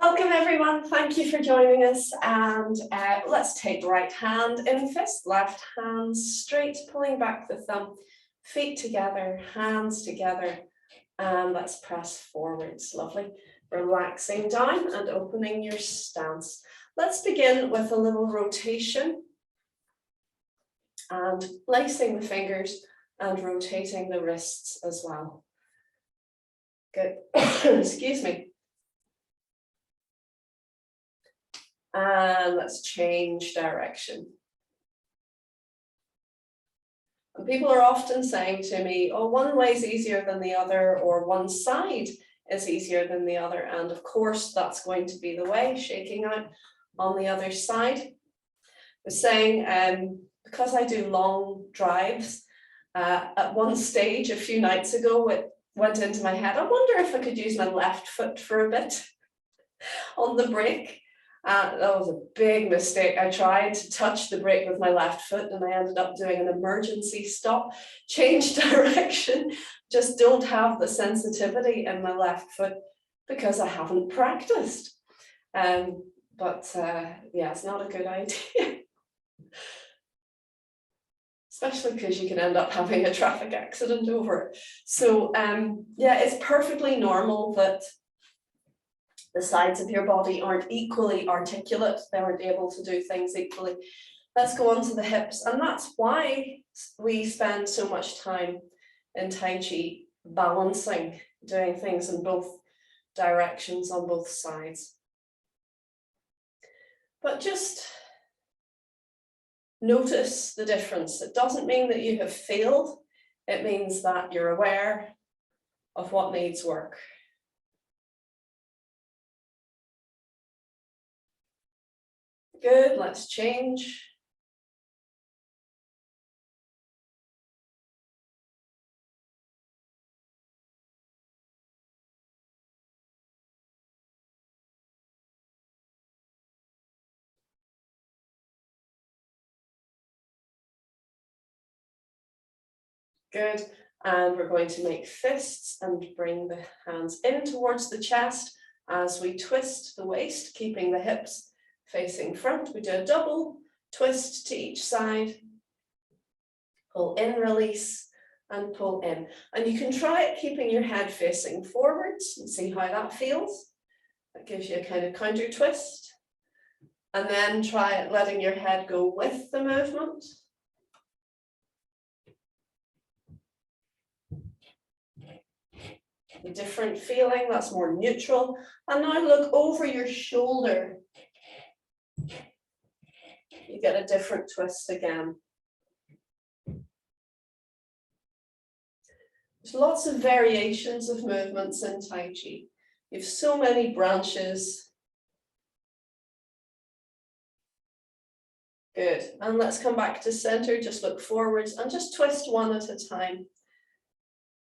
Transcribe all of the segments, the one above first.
Welcome everyone, thank you for joining us, and let's take right hand in fist, left hand straight, pulling back the thumb, feet together, hands together, and let's press forwards. Lovely. Relaxing down and opening your stance. Let's begin with a little rotation and lacing the fingers and rotating the wrists as well. Good. Excuse me. And let's change direction. And people are often saying to me, oh, one way is easier than the other, or one side is easier than the other. And of course, that's going to be the way, shaking out on the other side. I was saying, because I do long drives, at one stage a few nights ago, it went into my head, I wonder if I could use my left foot for a bit on the brake. That was a big mistake. I tried to touch the brake with my left foot and I ended up doing an emergency stop, change direction, just don't have the sensitivity in my left foot because I haven't practiced. Yeah, it's not a good idea. Especially because you can end up having a traffic accident over it. So yeah, it's perfectly normal that the sides of your body aren't equally articulate. They aren't able to do things equally. Let's go on to the hips. And that's why we spend so much time in Tai Chi balancing, doing things in both directions on both sides. But just notice the difference. It doesn't mean that you have failed. It means that you're aware of what needs work. Good, let's change. Good, and we're going to make fists and bring the hands in towards the chest as we twist the waist, keeping the hips facing front. We do a double twist to each side, pull in, release, and pull in. And you can try it keeping your head facing forwards and see how that feels. That gives you a kind of counter twist. And then try it letting your head go with the movement. A different feeling, that's more neutral. And now look over your shoulder. You get a different twist again. There's lots of variations of movements in Tai Chi. You have so many branches. Good, and let's come back to center, just look forwards and just twist one at a time.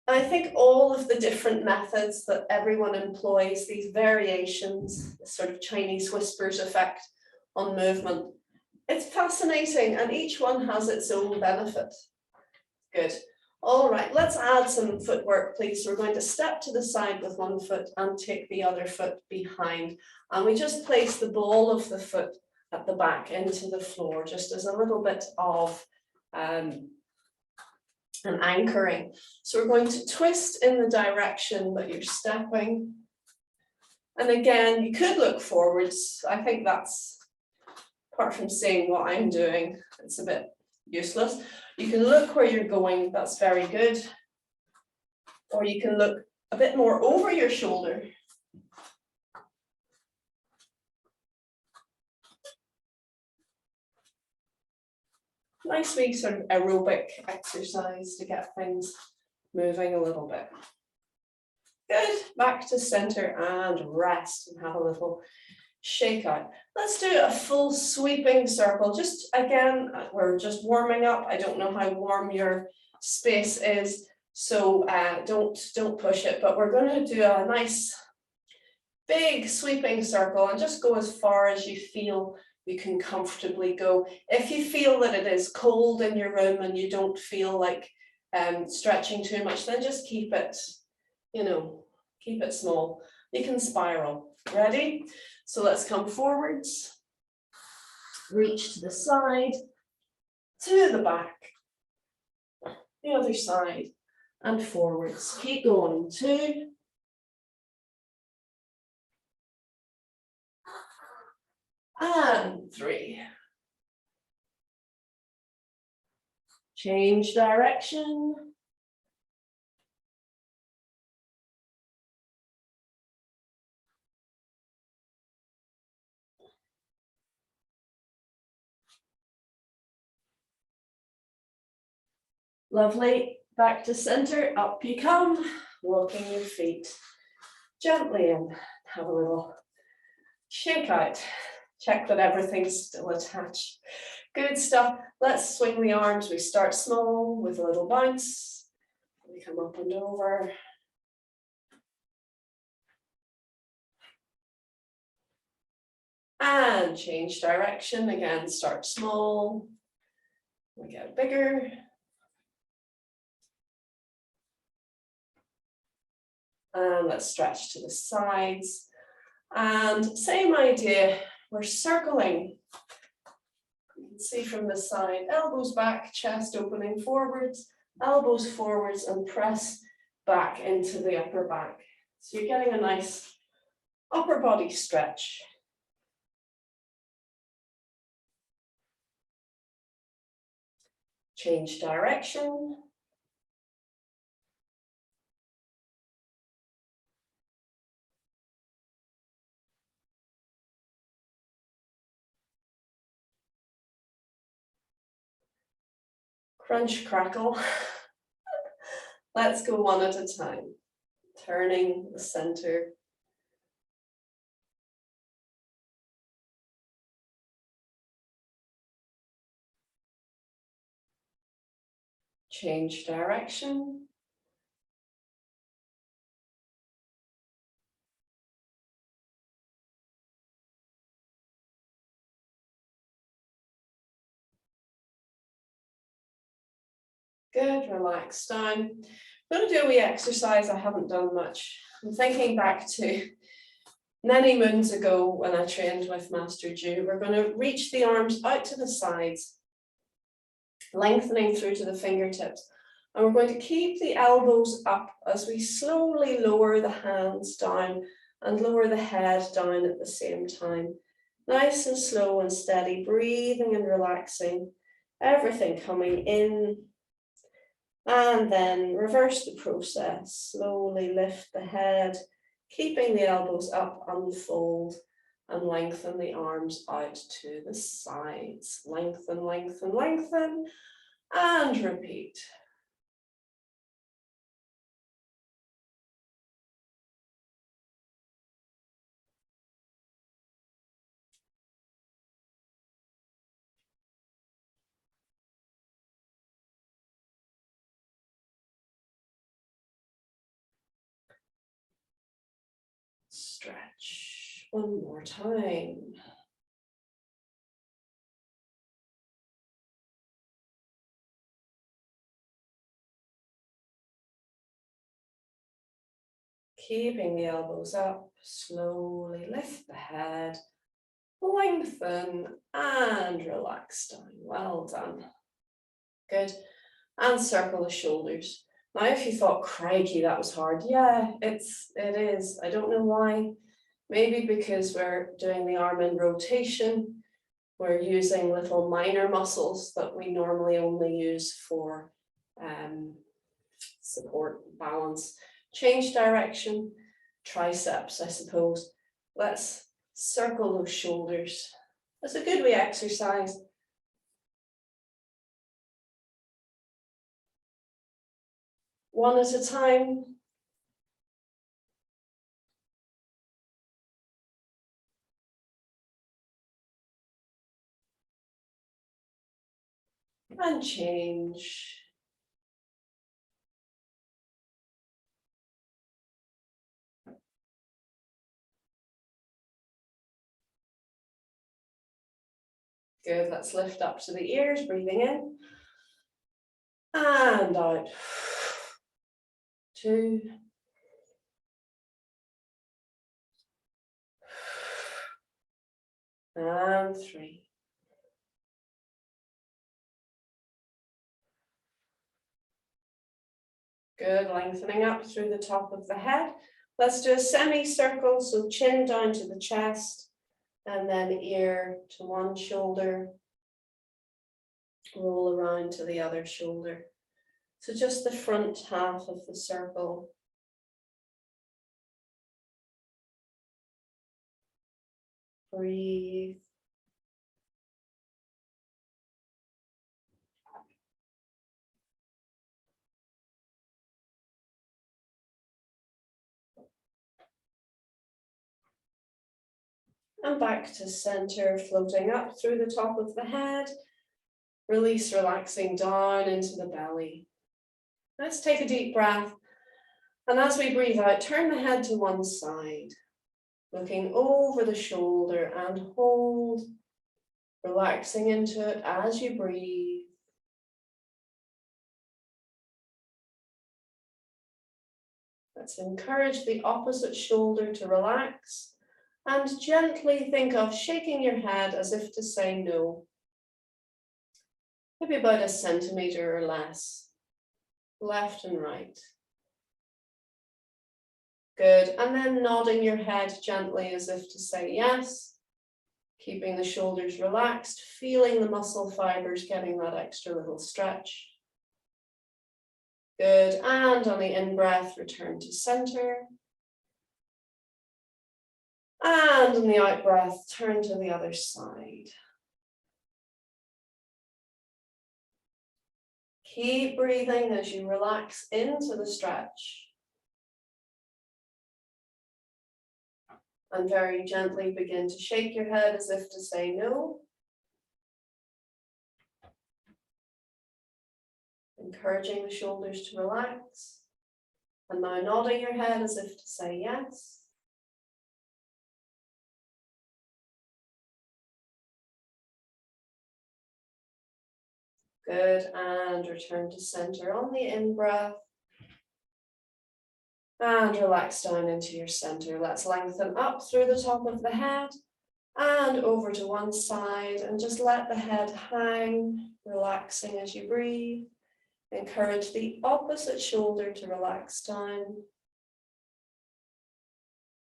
And I think all of the different methods that everyone employs, these variations, this sort of Chinese whispers effect on movement, it's fascinating and each one has its own benefit. Good. All right, let's add some footwork, please. We're going to step to the side with one foot and take the other foot behind. And we just place the ball of the foot at the back into the floor, just as a little bit of an anchoring. So we're going to twist in the direction that you're stepping. And again, you could look forwards. I think that's, apart from seeing what I'm doing, it's a bit useless. You can look where you're going, that's very good. Or you can look a bit more over your shoulder. Nice wee sort of aerobic exercise to get things moving a little bit. Good, back to center and rest and have a little shake out. Let's do a full sweeping circle. Just again, we're just warming up. I don't know how warm your space is, so don't push it, but we're going to do a nice big sweeping circle and just go as far as you feel you can comfortably go. If you feel that it is cold in your room and you don't feel like stretching too much, then just keep it, you know, Keep it small. You can spiral. Ready? So let's come forwards. Reach to the side, to the back, the other side, and forwards. Keep going. 2. And 3. Change direction. Lovely. Back to center. Up you come. Walking your feet gently in. Have a little shake out. Check that everything's still attached. Good stuff. Let's swing the arms. We start small with a little bounce. We come up and over. And change direction. Again, start small. We get bigger. And let's stretch to the sides. And same idea, we're circling. You can see from the side, elbows back, chest opening forwards, elbows forwards, and press back into the upper back. So you're getting a nice upper body stretch. Change direction. Crunch, crackle. Let's go one at a time. Turning the center. Change direction. Good, relax down. I'm going to do a wee exercise I haven't done much. I'm thinking back to many moons ago when I trained with Master Joe. We're going to reach the arms out to the sides, lengthening through to the fingertips. And we're going to keep the elbows up as we slowly lower the hands down and lower the head down at the same time. Nice and slow and steady, breathing and relaxing, everything coming in. And then reverse the process, slowly lift the head, keeping the elbows up, unfold, and lengthen the arms out to the sides. Lengthen, lengthen, lengthen, and repeat. Stretch one more time. Keeping the elbows up, slowly lift the head, lengthen and relax down. Well done. Good. And circle the shoulders. Now, if you thought, crikey, that was hard. Yeah, it is. I don't know why. Maybe because we're doing the arm in rotation. We're using little minor muscles that we normally only use for support, balance. Change direction, triceps, I suppose. Let's circle those shoulders. That's a good wee exercise. One at a time. And change. Good, let's lift up to the ears, breathing in. And out. 2, and 3. Good, lengthening up through the top of the head. Let's do a semicircle, so chin down to the chest, and then ear to one shoulder, roll around to the other shoulder. So just the front half of the circle. Breathe. And back to center, floating up through the top of the head. Release, relaxing down into the belly. Let's take a deep breath. And as we breathe out, turn the head to one side, looking over the shoulder and hold, relaxing into it as you breathe. Let's encourage the opposite shoulder to relax and gently think of shaking your head as if to say no. Maybe about 1 centimeter or less, left and right. Good, and then nodding your head gently as if to say yes, keeping the shoulders relaxed, feeling the muscle fibers getting that extra little stretch. Good, and on the in-breath, return to center. And on the out-breath, turn to the other side. Keep breathing as you relax into the stretch. And very gently begin to shake your head as if to say no. Encouraging the shoulders to relax. And now nodding your head as if to say yes. Good, and return to center on the in-breath. And relax down into your center. Let's lengthen up through the top of the head and over to one side, and just let the head hang, relaxing as you breathe. Encourage the opposite shoulder to relax down.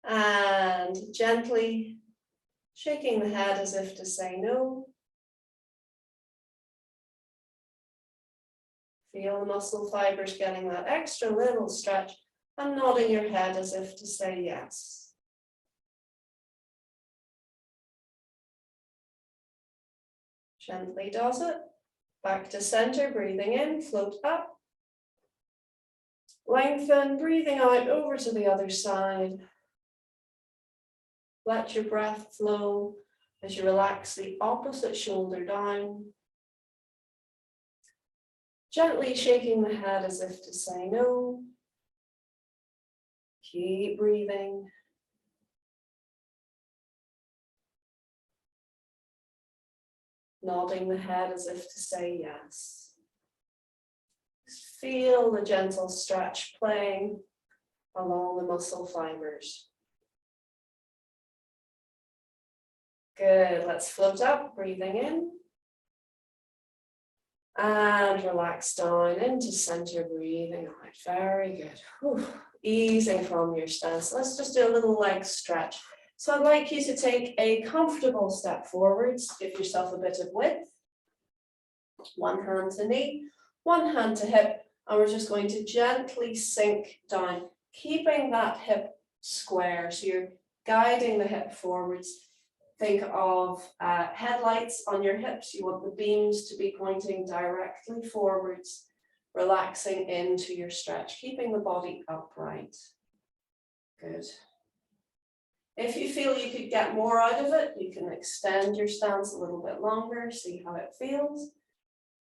And gently shaking the head as if to say no. Feel the muscle fibers getting that extra little stretch, and nodding your head as if to say yes. Gently does it. Back to center, breathing in, float up. Lengthen, breathing out over to the other side. Let your breath flow as you relax the opposite shoulder down. Gently shaking the head as if to say no. Keep breathing. Nodding the head as if to say yes. Just feel the gentle stretch playing along the muscle fibers. Good, let's float up, breathing in. And relax down into center, breathing out. Very good. Whew. Easing from your stance. Let's just do a little leg stretch. So I'd like you to take a comfortable step forwards. Give yourself a bit of width. One hand to knee, one hand to hip, and we're just going to gently sink down, keeping that hip square. So you're guiding the hip forwards. Think of headlights on your hips. You want the beams to be pointing directly forwards, relaxing into your stretch, keeping the body upright. Good. If you feel you could get more out of it, you can extend your stance a little bit longer, see how it feels.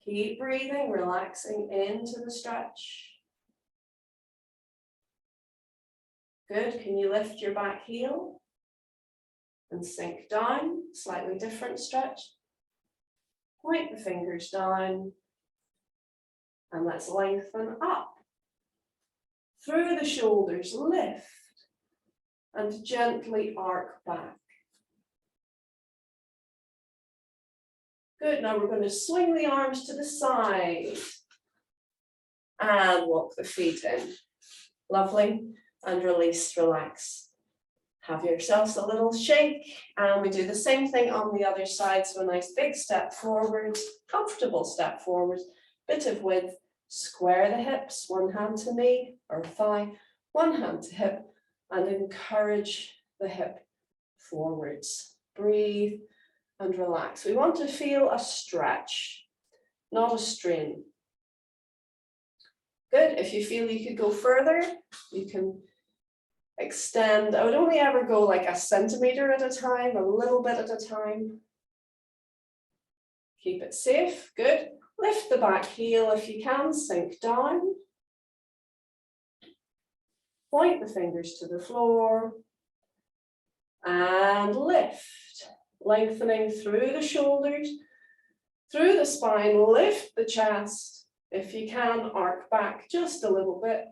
Keep breathing, relaxing into the stretch. Good. Can you lift your back heel and sink down? Slightly different stretch. Point the fingers down, and let's lengthen up. Through the shoulders, lift, and gently arc back. Good, now we're going to swing the arms to the side and walk the feet in. Lovely, and release, relax. Have yourselves a little shake, and we do the same thing on the other side. So a nice big step forward, comfortable step forward, bit of width, square the hips, one hand to knee or thigh, one hand to hip, and encourage the hip forwards. Breathe and relax. We want to feel a stretch, not a strain. Good, if you feel you could go further, you can extend. I would only ever go like a centimeter at a time, a little bit at a time. Keep it safe, good. Lift the back heel if you can, sink down. Point the fingers to the floor. And lift, lengthening through the shoulders, through the spine, lift the chest. If you can, arc back just a little bit.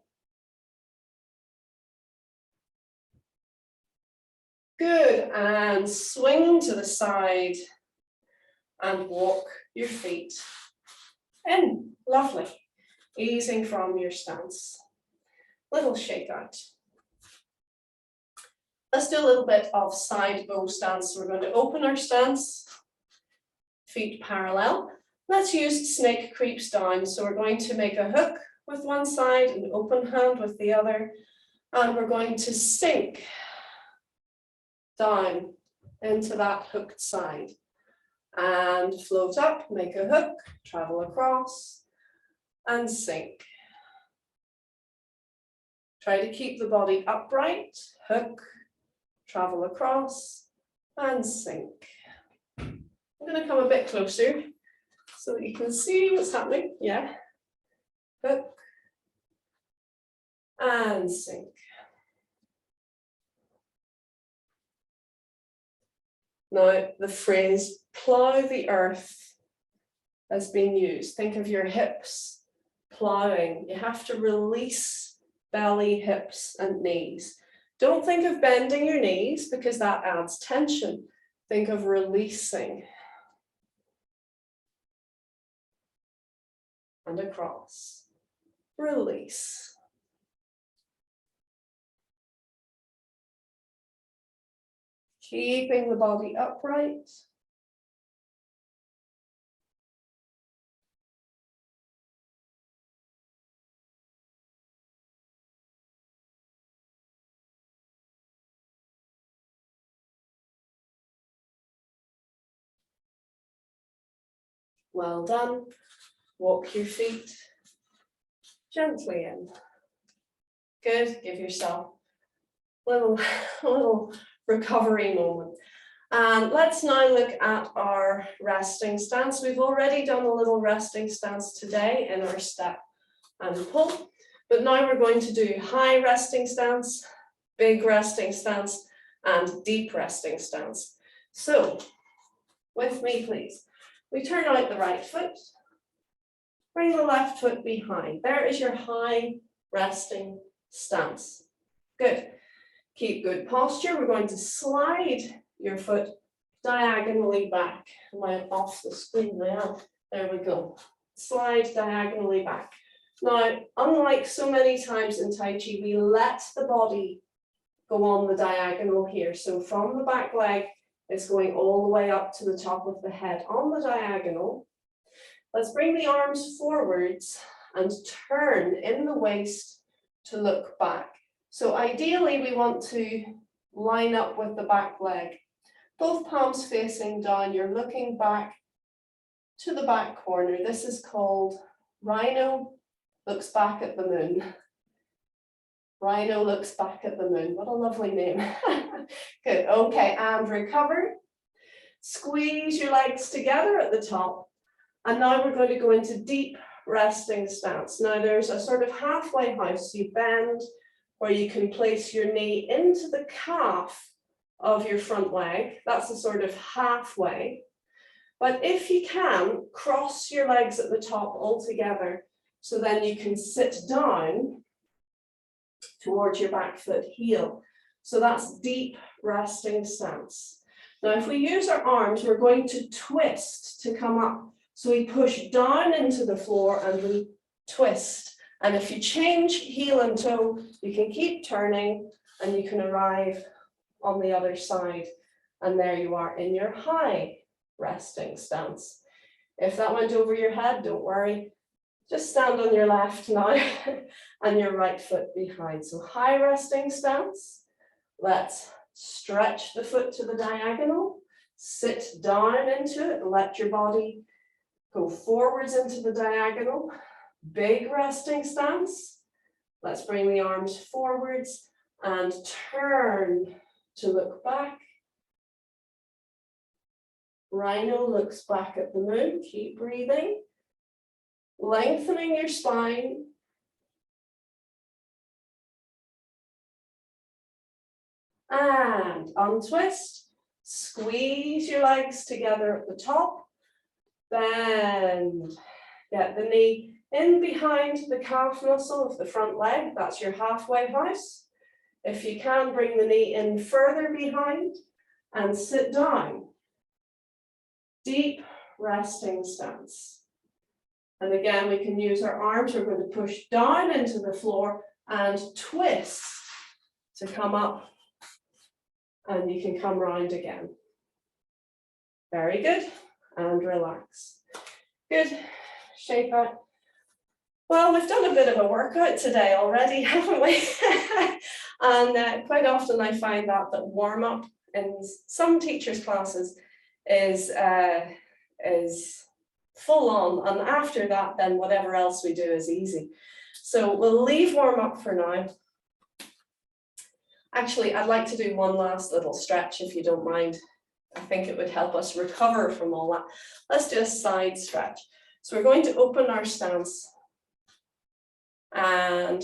Good, and swing to the side and walk your feet in. Lovely. Easing from your stance. Little shake out. Let's do a little bit of side bow stance. We're going to open our stance, feet parallel. Let's use snake creeps down. So we're going to make a hook with one side, an open hand with the other, and we're going to sink down into that hooked side and float up, make a hook, travel across and sink. Try to keep the body upright, hook, travel across and sink. I'm going to come a bit closer so that you can see what's happening. Yeah. Hook and sink. Now the phrase plow the earth has been used. Think of your hips plowing. You have to release belly, hips and knees. Don't think of bending your knees because that adds tension. Think of releasing. And across. Release. Keeping the body upright. Well done. Walk your feet gently in. Good. Give yourself a little recovery moment. And let's now look at our resting stance. We've already done a little resting stance today in our step and pull, but now we're going to do high resting stance, big resting stance, and deep resting stance. So, with me please. We turn out the right foot, bring the left foot behind. There is your high resting stance. Good. Keep good posture. We're going to slide your foot diagonally back. Am I off the screen now? There we go. Slide diagonally back. Now, unlike so many times in Tai Chi, we let the body go on the diagonal here. So from the back leg, it's going all the way up to the top of the head on the diagonal. Let's bring the arms forwards and turn in the waist to look back. So ideally we want to line up with the back leg. Both palms facing down, you're looking back to the back corner. This is called Rhino looks back at the moon. Rhino looks back at the moon. What a lovely name. Good, okay, and recover. Squeeze your legs together at the top. And now we're going to go into deep resting stance. Now there's a sort of halfway house. You bend where you can place your knee into the calf of your front leg. That's a sort of halfway. But if you can, cross your legs at the top all together so then you can sit down towards your back foot heel. So that's deep resting stance. Now, if we use our arms, we're going to twist to come up. So we push down into the floor and we twist. And if you change heel and toe, you can keep turning and you can arrive on the other side. And there you are in your high resting stance. If that went over your head, don't worry. Just stand on your left now and your right foot behind. So high resting stance. Let's stretch the foot to the diagonal. Sit down into it. Let your body go forwards into the diagonal. Big resting stance. Let's bring the arms forwards and turn to look back. Rhino looks back at the moon. Keep breathing. Lengthening your spine. And untwist. Squeeze your legs together at the top. Bend. Get the knee in behind the calf muscle of the front leg. That's your halfway house. If you can, bring the knee in further behind and sit down. Deep resting stance. And again, we can use our arms. We're going to push down into the floor and twist to come up. And you can come round again. Very good. And relax. Good. Shake out. Well, we've done a bit of a workout today already, haven't we? And quite often I find that warm up in some teachers' classes is full on, and after that, then whatever else we do is easy. So we'll leave warm up for now. Actually, I'd like to do one last little stretch if you don't mind. I think it would help us recover from all that. Let's do a side stretch. So we're going to open our stance and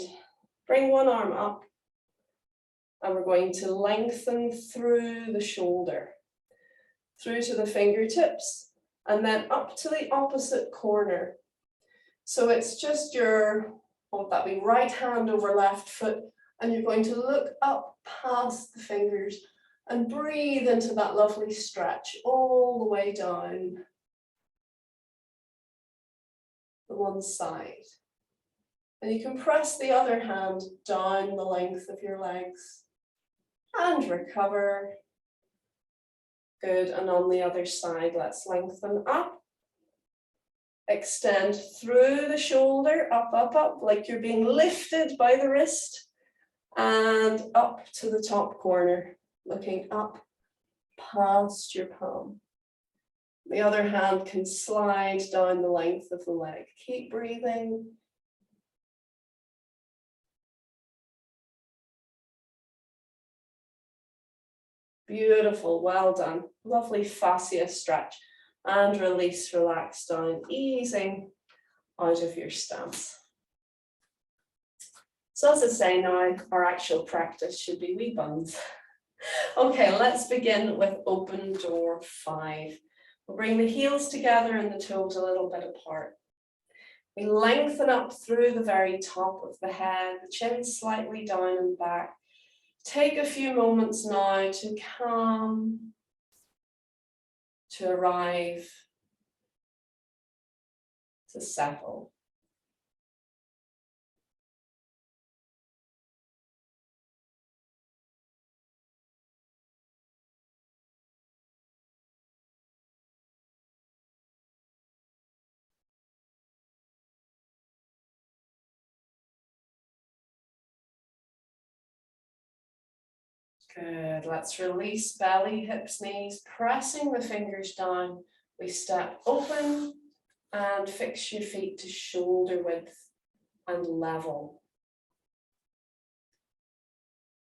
bring one arm up, and we're going to lengthen through the shoulder, through to the fingertips, and then up to the opposite corner. So it's just your, what would that be, right hand over left foot, and you're going to look up past the fingers and breathe into that lovely stretch all the way down the one side. And you can press the other hand down the length of your legs and recover. Good, and on the other side, let's lengthen up. Extend through the shoulder, up, up, up, like you're being lifted by the wrist, and up to the top corner, looking up past your palm. The other hand can slide down the length of the leg. Keep breathing. Beautiful, well done. Lovely fascia stretch. And release, relax down, easing out of your stance. So as I say now, our actual practice should be wee buns. Okay, let's begin with open door 5. We'll bring the heels together and the toes a little bit apart. We lengthen up through the very top of the head, the chin slightly down and back. Take a few moments now to come, to arrive, to settle. Good, let's release belly, hips, knees, pressing the fingers down. We step open and fix your feet to shoulder width and level.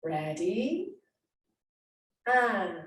Ready? And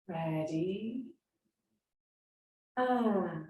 Ready. And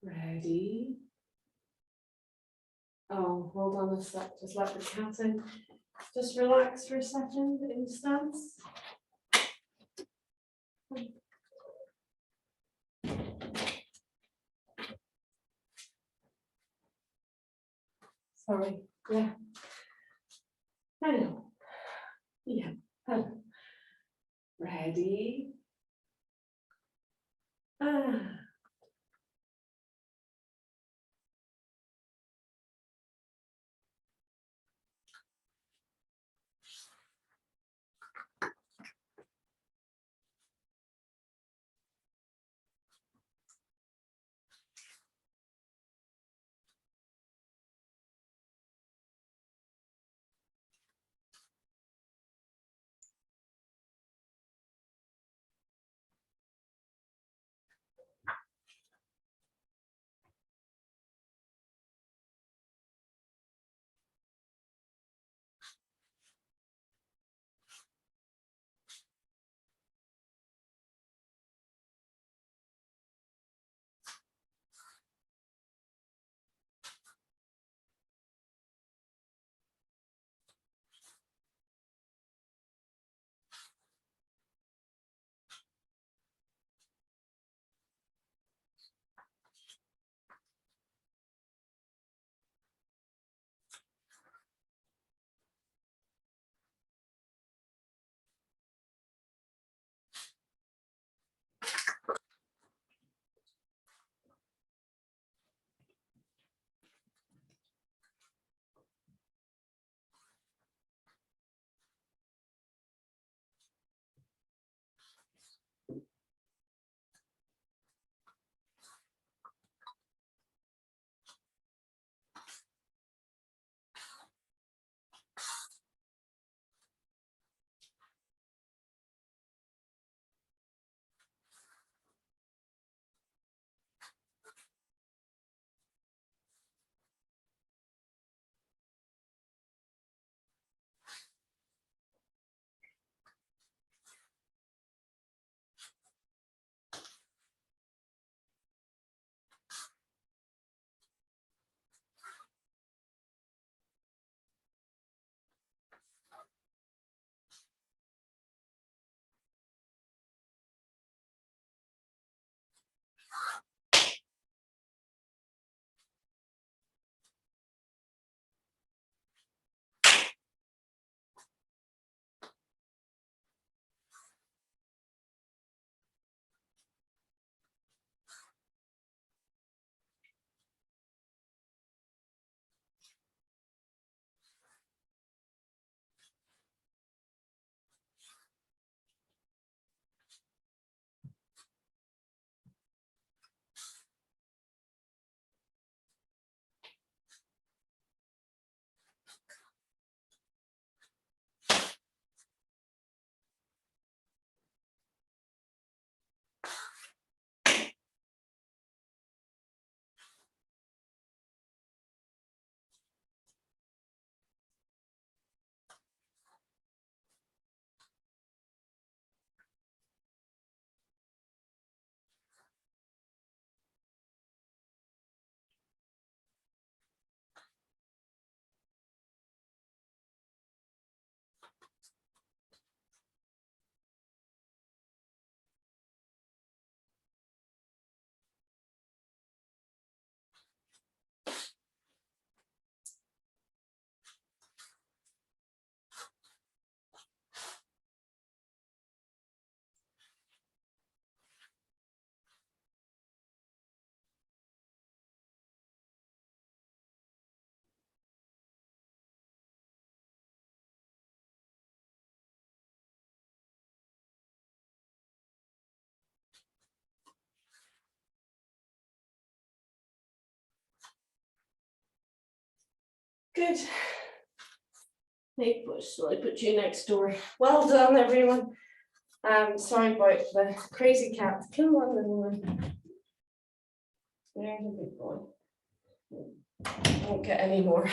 ready. Oh, hold on a sec. Just let the cat in. Just relax for a second in stance. Sorry. Yeah. I know. Yeah. Ready. Ah. Good. So I put you next door. Well done, everyone. Sorry about the crazy cat. Come on, little one. There's a good boy. Won't get any more.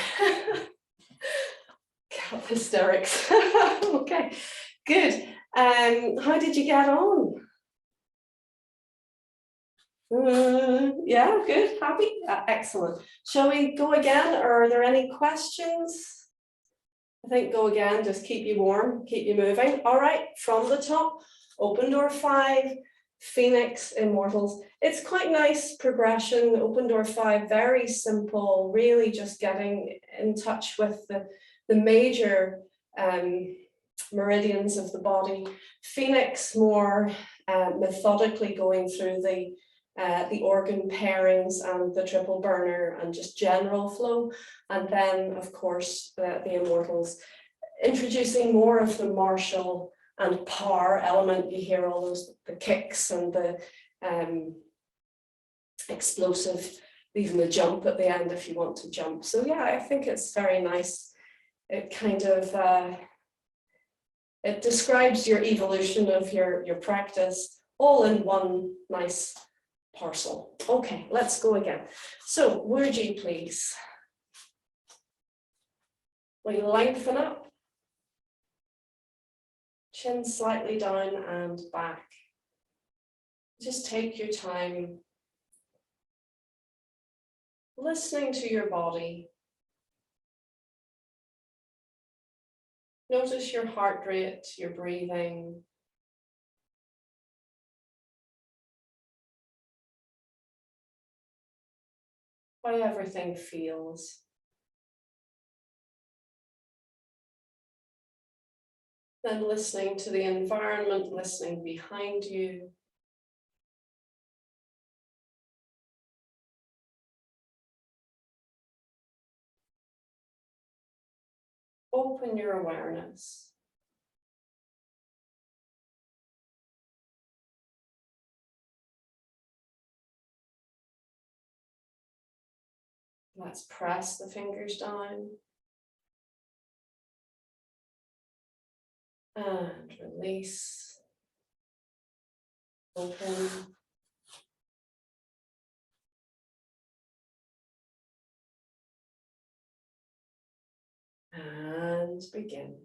Cat hysterics. Okay, good. How did you get on? Yeah, good. Happy? Excellent. Shall we go again, or are there any questions? I think go again, just keep you warm, keep you moving. All right, from the top, open door 5, Phoenix, Immortals. It's quite nice progression. Open door 5, very simple, really just getting in touch with the major meridians of the body. Phoenix, more methodically going through the organ pairings and the triple burner and just general flow. And then, of course, the Immortals, introducing more of the martial and power element. You hear all those, the kicks and the explosive, even the jump at the end if you want to jump. So yeah, I think it's very nice. It kind of, it describes your evolution of your practice all in one nice parcel. Okay, let's go again. So, Wurji, please. We lengthen up, chin slightly down and back. Just take your time listening to your body. Notice your heart rate, your breathing. How everything feels. Then listening to the environment, listening behind you. Open your awareness. Let's press the fingers down. And release. Open. And begin.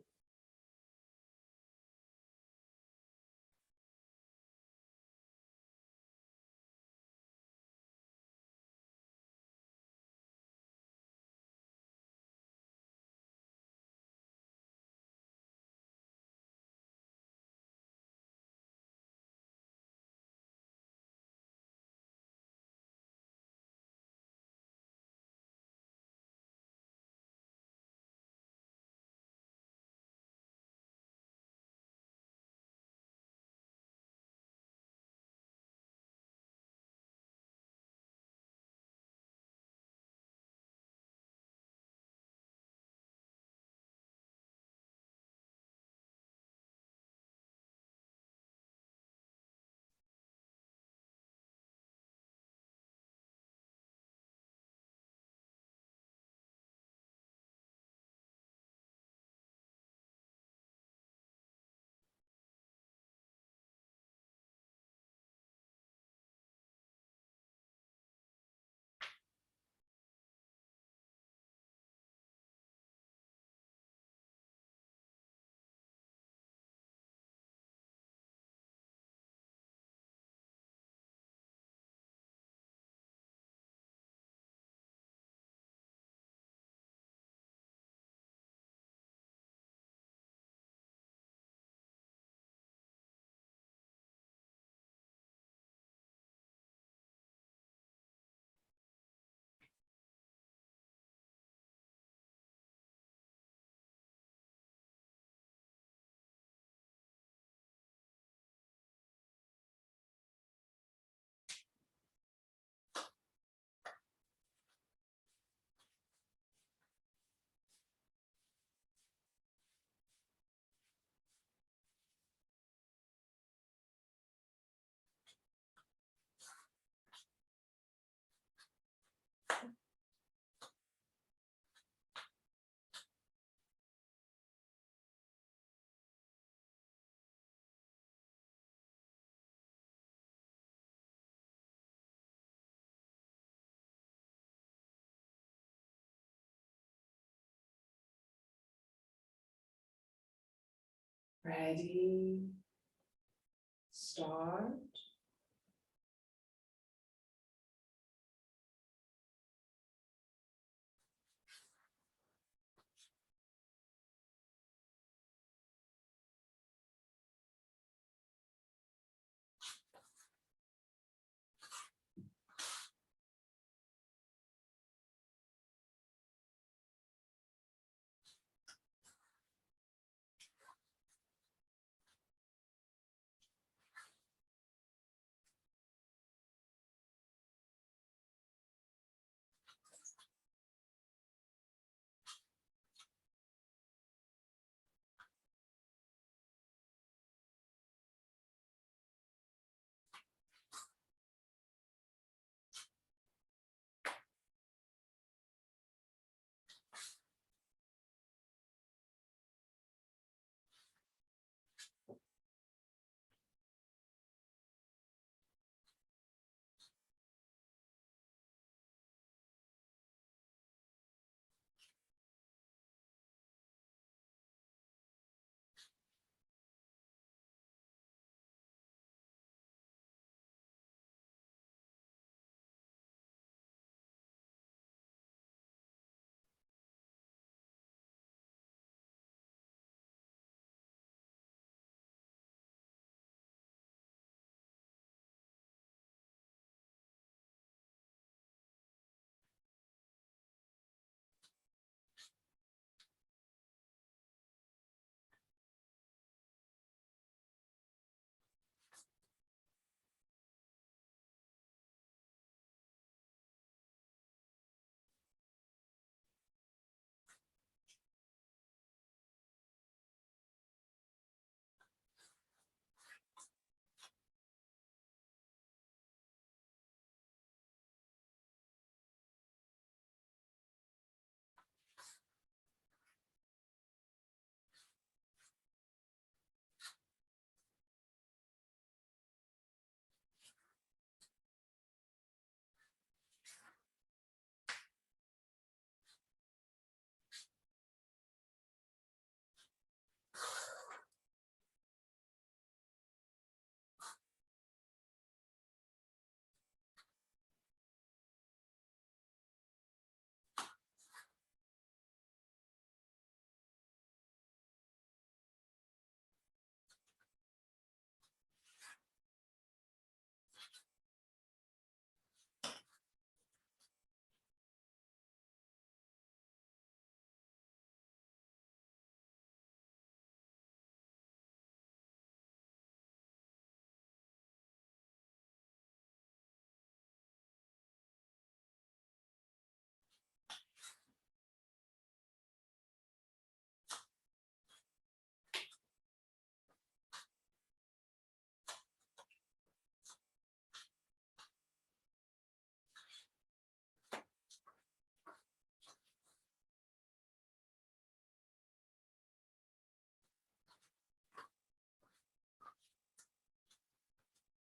Ready, start.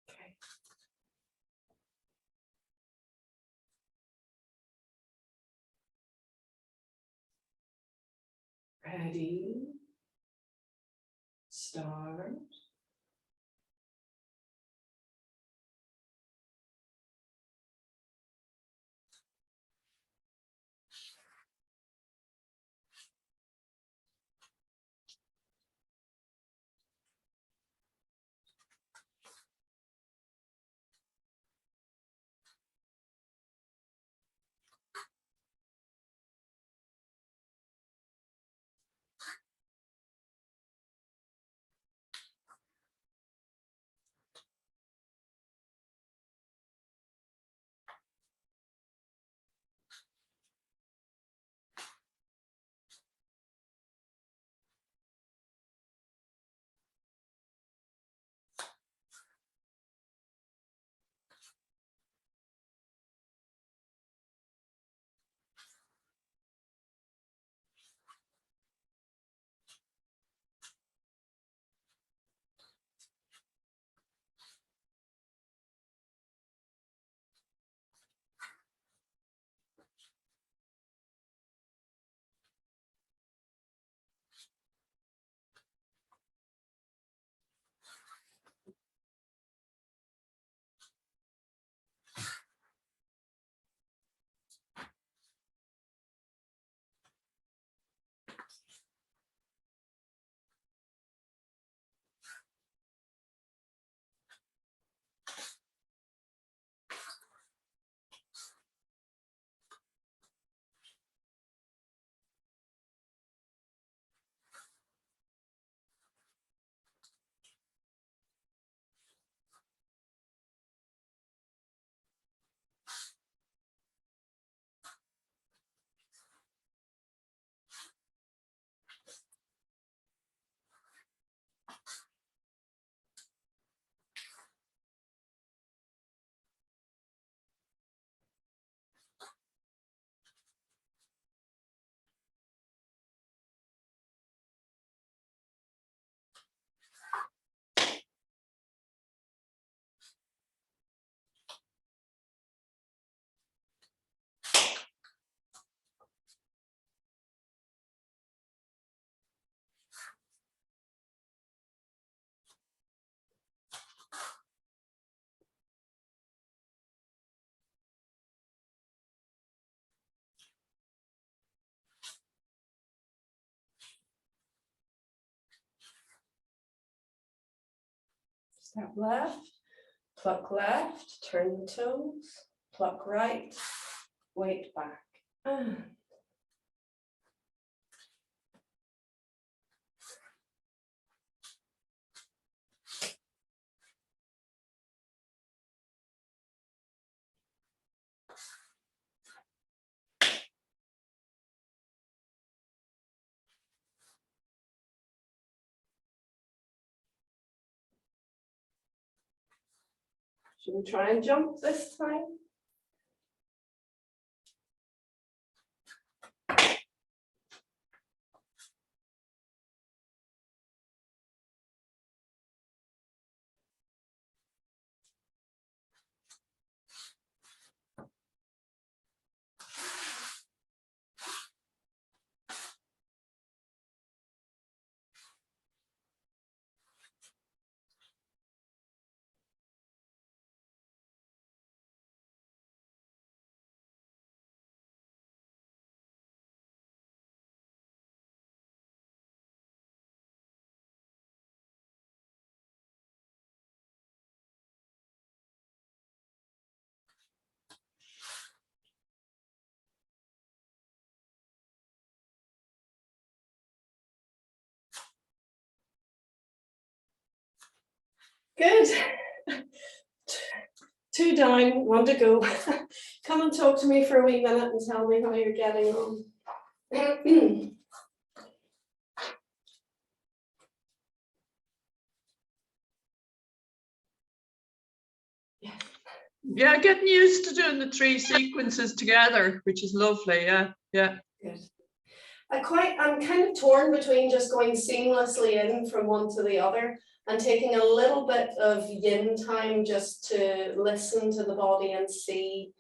Okay. Ready, start. step left, pluck left, turn the toes, pluck right, weight back. Should we try and jump this time? Good. 2 down, 1 to go. Come and talk to me for a wee minute and tell me how you're getting on. Yeah, getting used to doing the 3 sequences together, which is lovely. Yeah. Good. I'm kind of torn between just going seamlessly in from one to the other and taking a little bit of yin time just to listen to the body and see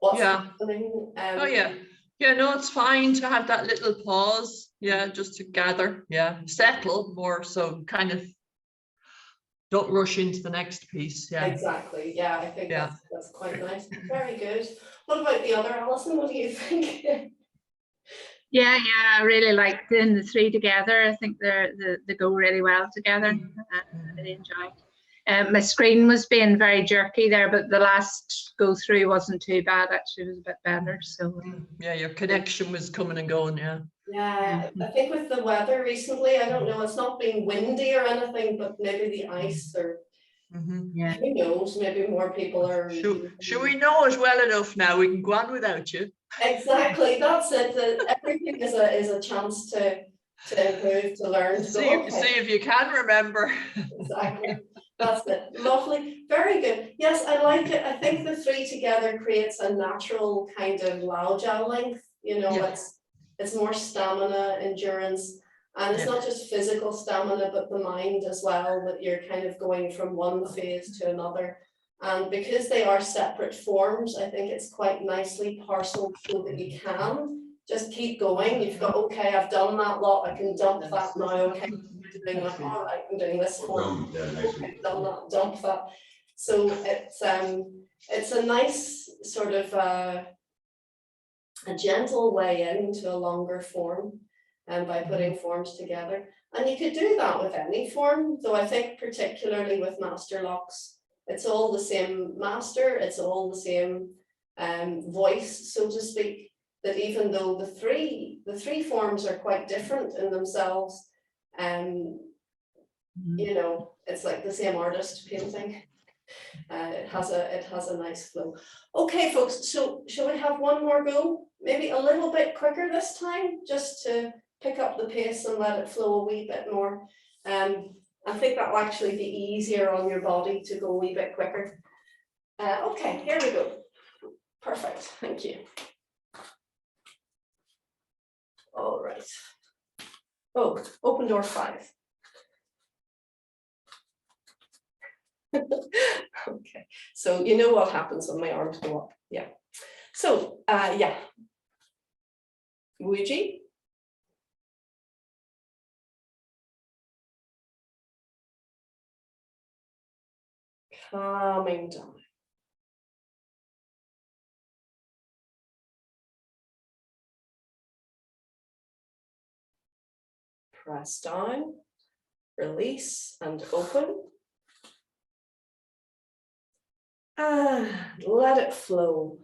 what's happening. Oh yeah. Yeah, no, it's fine to have that little pause. Yeah, just to gather. Yeah, settle more, so kind of don't rush into the next piece. Yeah. Exactly. Yeah, I think that's quite nice. Very good. What about the other, Alison? What do you think? Yeah, I really like doing the 3 together. I think they go really well together. I really enjoyed. My screen was being very jerky there, but the last go through wasn't too bad. Actually, it was a bit better. So yeah, your connection was coming and going. Yeah. Yeah, I think with the weather recently, I don't know, it's not been windy or anything, but maybe the ice or yeah, who knows, maybe more people are. Should we know it well enough now? We can go on without you. Exactly, that's it. Everything is a chance to improve, to learn, to see if you can remember. Exactly. That's it. Lovely. Very good. Yes, I like it. I think the 3 together creates a natural kind of Lao length. You know, it's more stamina, endurance, and it's not just physical stamina, but the mind as well, that you're kind of going from one phase to another. And because they are separate forms, I think it's quite nicely parceled so that you can just keep going. You've got, okay, I've done that lot, I can dump that now, okay, doing that, all right, I'm doing this form, okay, done that, dump that. So it's a nice sort of a gentle way into a longer form, and by putting forms together. And you could do that with any form, though I think particularly with master locks, it's all the same master, it's all the same voice, so to speak, that even though the three forms are quite different in themselves, you know, it's like the same artist painting. It has a nice flow. Okay, folks, so shall we have one more go? Maybe a little bit quicker this time, just to pick up the pace and let it flow a wee bit more. I think that'll actually be easier on your body to go a wee bit quicker. Okay, here we go. Perfect, thank you. All right. Oh, open door 5. Okay, so you know what happens when my arms go up. Yeah. So, yeah. Wuji. Calming down. Press down, release and open. Let it flow.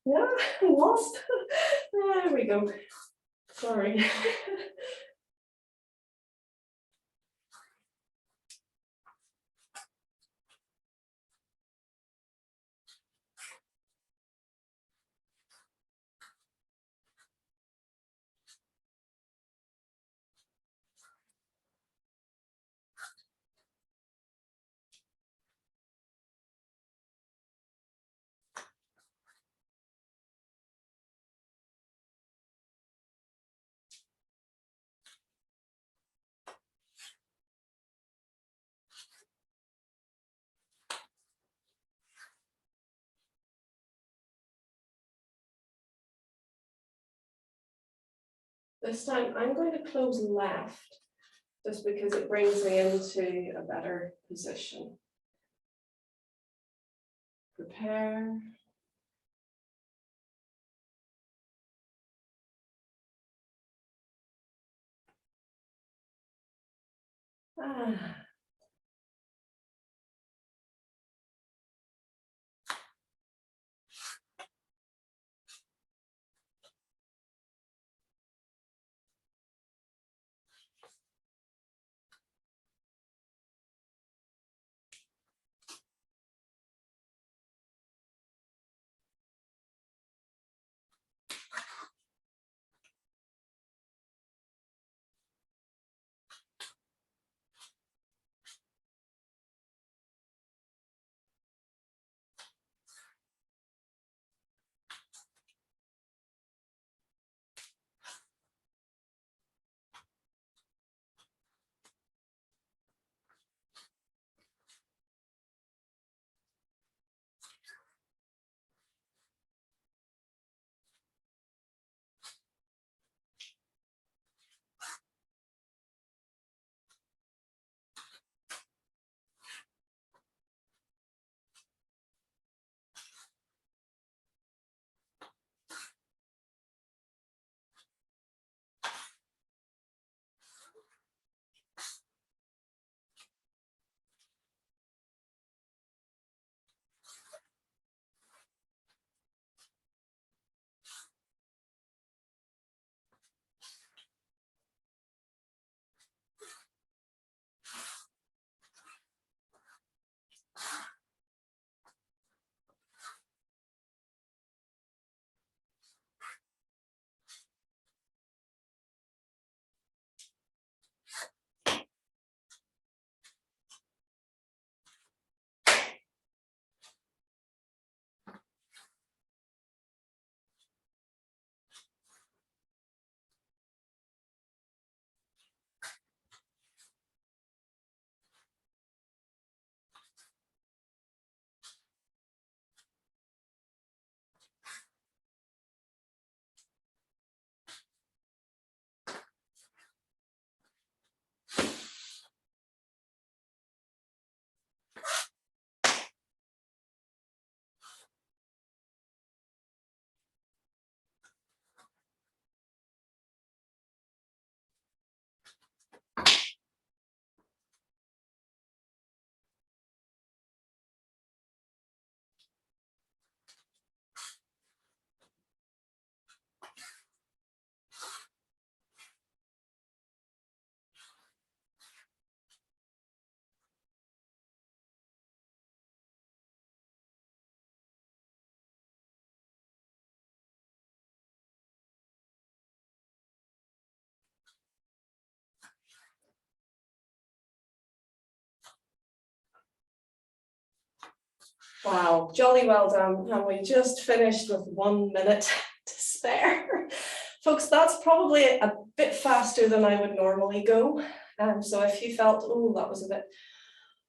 Yeah, I'm lost. There we go. Sorry. This time I'm going to close left just because it brings me into a better position. Prepare. Ah. Wow, jolly well done. And we just finished with 1 minute to spare. Folks, that's probably a bit faster than I would normally go. So if you felt, oh, that was a bit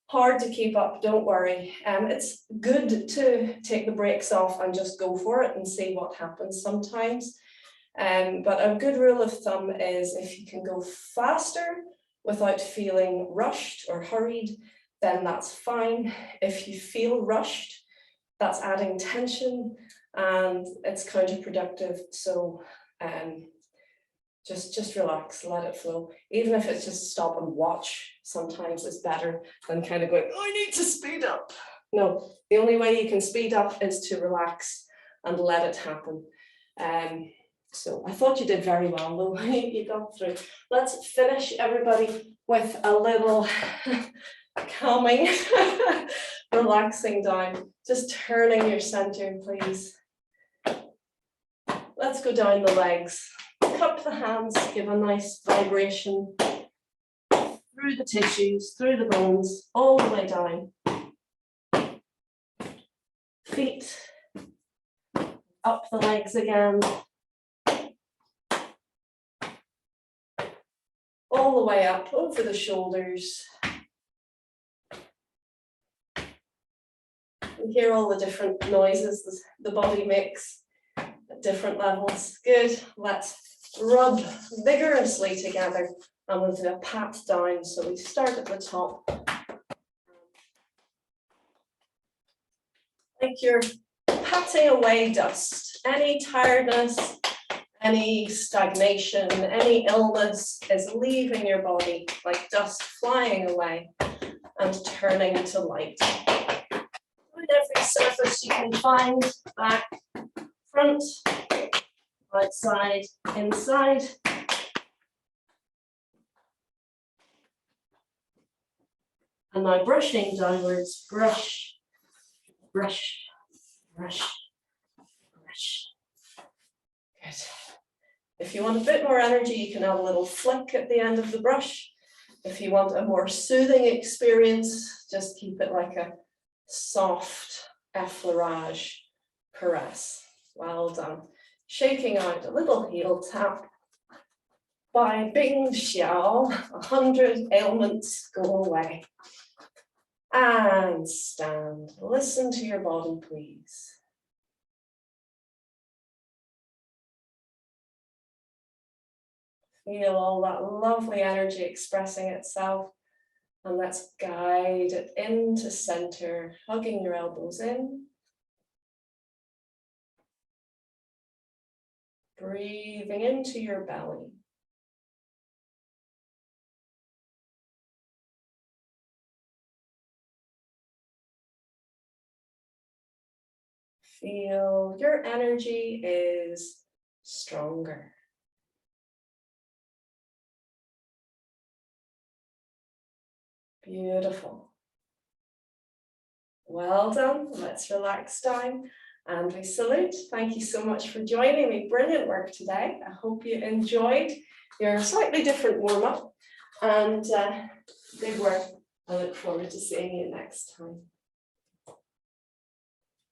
hard to keep up, don't worry. It's good to take the brakes off and just go for it and see what happens sometimes. But a good rule of thumb is if you can go faster without feeling rushed or hurried, then that's fine. If you feel rushed, that's adding tension and it's counterproductive. So just relax, let it flow. Even if it's just stop and watch, sometimes it's better than kind of going, oh, I need to speed up. No, the only way you can speed up is to relax and let it happen. So I thought you did very well, though. You got through. Let's finish, everybody, with a little calming, relaxing down. Just turning your center, please. Let's go down the legs. Cup the hands, give a nice vibration through the tissues, through the bones, all the way down. Feet, up the legs again. All the way up, over the shoulders. You hear all the different noises the body makes at different levels. Good, let's rub vigorously together and we'll do a pat down. So we start at the top. Like you're patting away dust, any tiredness, any stagnation, any illness is leaving your body like dust flying away and turning to light. With every surface you can find, back, front, outside, inside. And now brushing downwards, brush, brush, brush, brush. Good. If you want a bit more energy, you can add a little flick at the end of the brush. If you want a more soothing experience, just keep it like a soft effleurage caress. Well done. Shaking out a little heel tap. By Bing Xiao, 100 ailments go away. And stand. Listen to your body, please. Feel all that lovely energy expressing itself. And let's guide it into center, hugging your elbows in. Breathing into your belly. Feel your energy is stronger. Beautiful. Well done. Let's relax down and we salute. Thank you so much for joining me. Brilliant work today. I hope you enjoyed your slightly different warm-up and good work. I look forward to seeing you next time.